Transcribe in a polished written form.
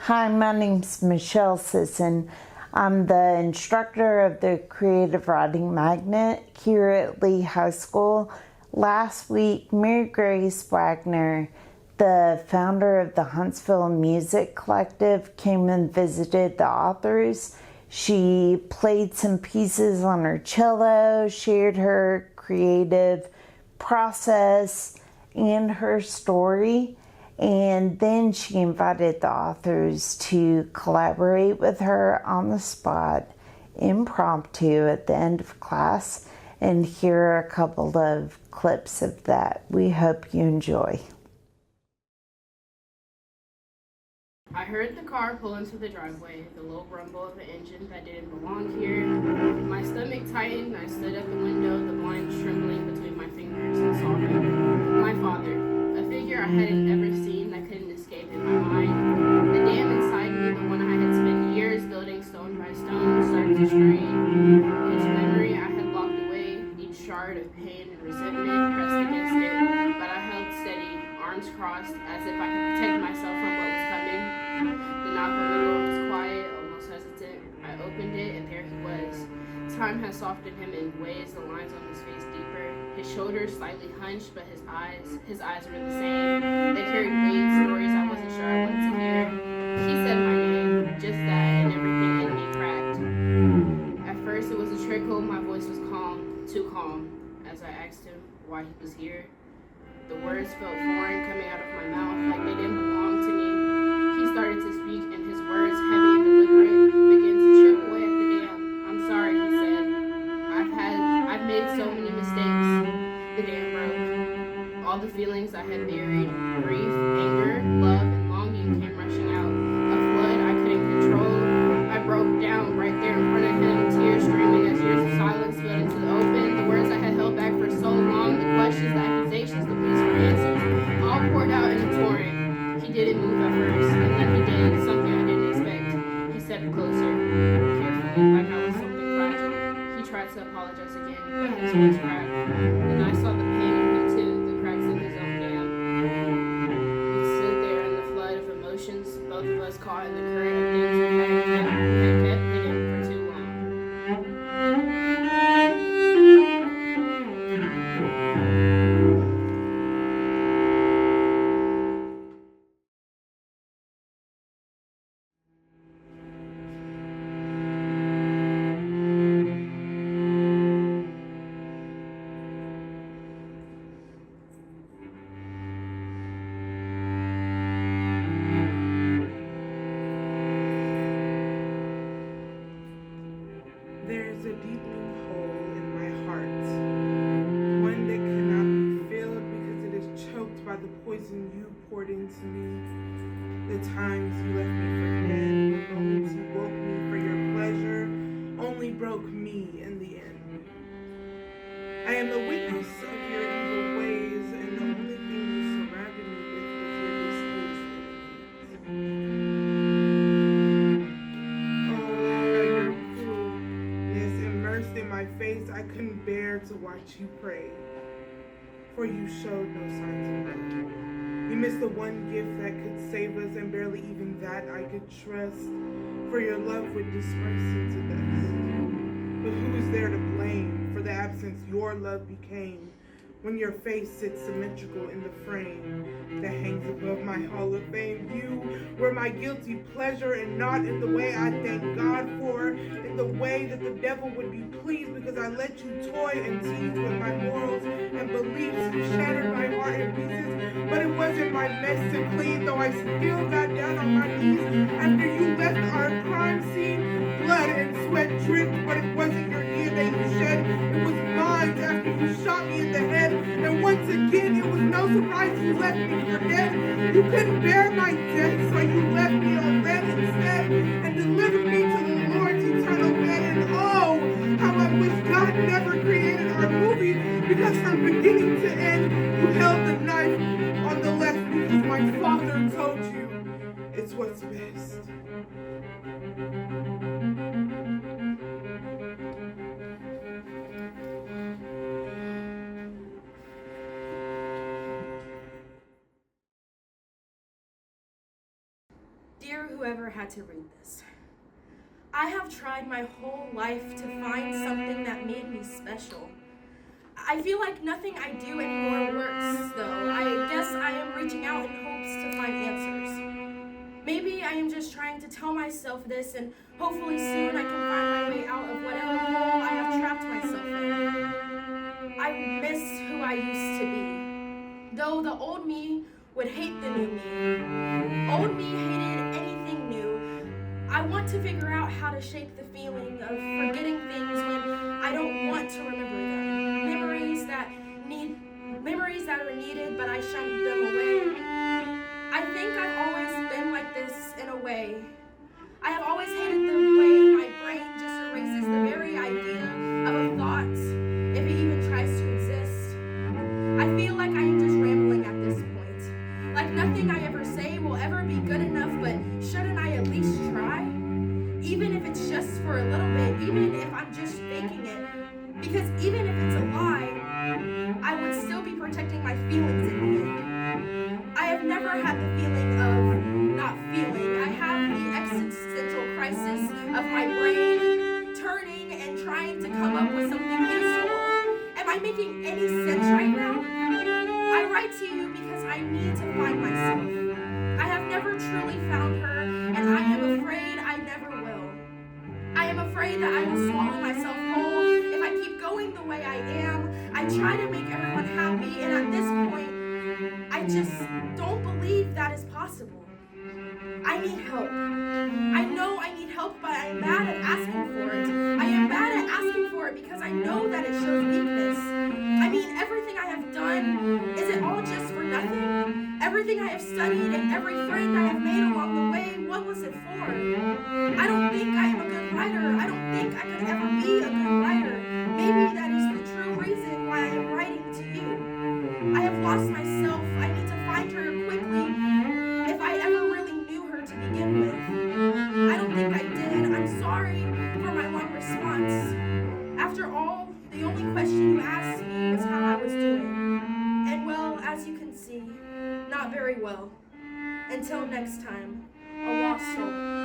Hi, my name's Michelle Sisson. I'm the instructor of the Creative Writing Magnet here at Lee High School. Last week, Marygrace Waggoner, the founder of the Huntsville Music Collective, came and visited the authors. She played some pieces on her cello, shared her creative process and her story. And then she invited the authors to collaborate with her on the spot, impromptu at the end of class. And here are a couple of clips of that. We hope you enjoy. I heard the car pull into the driveway, the low rumble of an engine that didn't belong here. My stomach tightened, I stood at the window, the blinds trembling between my fingers, and saw him. My father, a figure I hadn't ever seen that couldn't escape in my mind. The dam inside me, the one I had spent years building stone by stone, started to strain. Each memory I had locked away, each shard of pain and resentment pressed against it, but I held steady, arms crossed, as if I could protect myself from what was coming. The knock on the door was quiet, almost hesitant. I opened it, and there he was. Time had softened him in ways, the lines on his face deeper. His shoulders slightly hunched, but his eyes were the same. They carried weight, stories I wasn't sure I wanted to hear. He said my name, just that, and everything in me cracked. At first it was a trickle, my voice was calm, too calm, as I asked him why he was here. The words felt foreign coming out of my mouth, like they didn't belong to me. He started to speak, and his words, heavy and deliberate, began to chip away at the dam. I'm sorry, he said. I've made so many mistakes. The dam broke. All the feelings I had buried, grief, anger, love, and longing came rushing out. A flood I couldn't control. I broke down right there in front of him, tears streaming as years of silence spilled into the open. The words I had held back for so long, the questions, the accusations, the pleas for answers, all poured out in a torrent. He didn't move at first, and then he did, something I didn't expect. He stepped closer, carefully, like I was something fragile. He tried to apologize again, but his voice cracked. And I saw the pain in him too, the cracks in his own dam. We stood there in the flood of emotions, both of us caught in the current of things we had kept hidden for too long. There is a deepening hole in my heart, one that cannot be filled because it is choked by the poison you poured into me. The times you left me for dead, the moments you woke me for your pleasure, only broke me in the end. I am a witness of your evil ways, and the only thing you surrounded me with was your disgrace and enemies. Oh, how your cruelness immersed in my face, I couldn't bear to watch you pray, for you showed no signs of love. You missed the one gift that could save us, and barely even that I could trust, for your love would disperse into dust. But who is there to blame for the absence your love became, when your face sits symmetrical in the frame that hangs above my hall of fame? You were my guilty pleasure, and not in the way I thank God for, in the way that the devil would be pleased, because I let you toy and tease with my morals and beliefs. You shattered my heart in pieces, but it wasn't my mess to clean, though I still got down on my knees after you left our crime scene. Blood and sweat dripped, but it wasn't your DNA you shed, it was mine after you shot me in the head. And once again, it was no surprise you left me for dead. You couldn't bear my death, so you left me on red instead, and delivered me to the Lord's eternal bed. And oh, how I wish God never created our movie, because from beginning to end, you held the knife on the left, because my father told you it's what's best. Dear whoever had to read this, I have tried my whole life to find something that made me special. I feel like nothing I do anymore works, though. I guess I am reaching out in hopes to find answers. Maybe I am just trying to tell myself this, and hopefully soon I can find my way out of whatever hole I have trapped myself in. I miss who I used to be, though the old me would hate the new me. Old me hated anything new. I want to figure out how to shake the feeling of forgetting things when I don't want to remember them. Memories that are needed, but I shunned them away. I think I've always been like this in a way. I have always hated the way my brain just erases the very idea of a thought, if it even tries to exist. I feel like I am just rambling at this point. Like nothing I ever say will ever be good enough, but shouldn't I at least try? Even if it's just for a little bit, even if I'm just faking it. Because even if it's a lie, I would still be protecting my feelings in the end. I have never had the feeling of not feeling. I have the existential crisis of my brain turning and trying to come up with something useful. Am I making any sense right now? I write to you because I need to find myself. I have never truly found her, and I am afraid I never will. I am afraid that I will swallow myself whole if I keep going the way I am. I try to make everyone happy, and at this point, I just don't believe that is possible. I need help. I know I need help, but I am bad at asking for it. I am bad at asking for it because I know that it shows weakness. I mean, everything I have done, is it all just for nothing? Everything I have studied and every friend I have made along the way, what was it for? I don't think I am a good writer. I don't think I could ever be a good writer. Maybe that is the true reason why I am writing to you. I have lost myself. I need to find her quickly. If I ever really knew her to begin with. I don't think I did. I'm sorry for my long response. After all, the only question you asked me was how I was doing. And well, as you can see, not very well. Until next time, a lost soul.